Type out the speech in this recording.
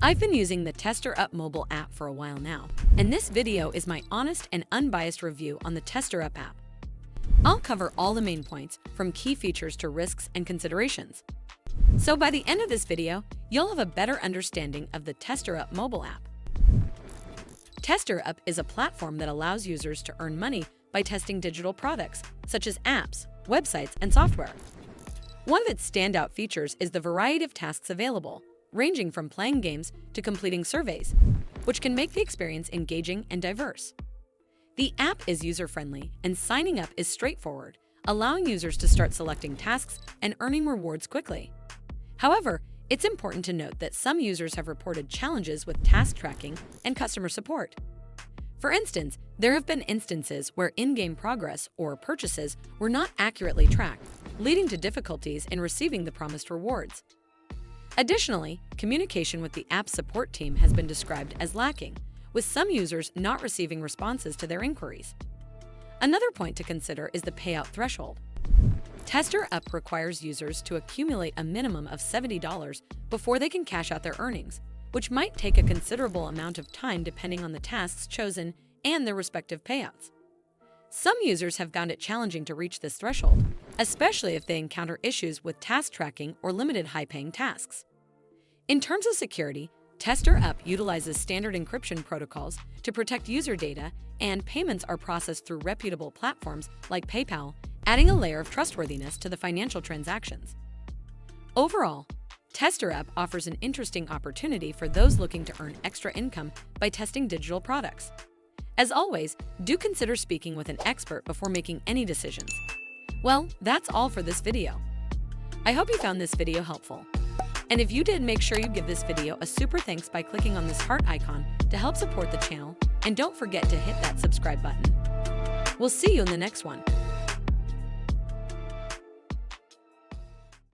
I've been using the TesterUp mobile app for a while now, and this video is my honest and unbiased review on the TesterUp app. I'll cover all the main points, from key features to risks and considerations. So by the end of this video, you'll have a better understanding of the TesterUp mobile app. TesterUp is a platform that allows users to earn money by testing digital products, such as apps, websites, and software. One of its standout features is the variety of tasks available, ranging from playing games to completing surveys, which can make the experience engaging and diverse. The app is user-friendly, and signing up is straightforward, allowing users to start selecting tasks and earning rewards quickly. However, it's important to note that some users have reported challenges with task tracking and customer support. For instance, there have been instances where in-game progress or purchases were not accurately tracked, leading to difficulties in receiving the promised rewards. Additionally, communication with the app's support team has been described as lacking, with some users not receiving responses to their inquiries. Another point to consider is the payout threshold. TesterUp requires users to accumulate a minimum of $70 before they can cash out their earnings, which might take a considerable amount of time depending on the tasks chosen and their respective payouts. Some users have found it challenging to reach this threshold, especially if they encounter issues with task tracking or limited high-paying tasks. In terms of security, TesterUp utilizes standard encryption protocols to protect user data, and payments are processed through reputable platforms like PayPal, adding a layer of trustworthiness to the financial transactions. Overall, TesterUp offers an interesting opportunity for those looking to earn extra income by testing digital products. As always, do consider speaking with an expert before making any decisions. Well, that's all for this video. I hope you found this video helpful. And if you did, make sure you give this video a super thanks by clicking on this heart icon to help support the channel, and don't forget to hit that subscribe button. We'll see you in the next one.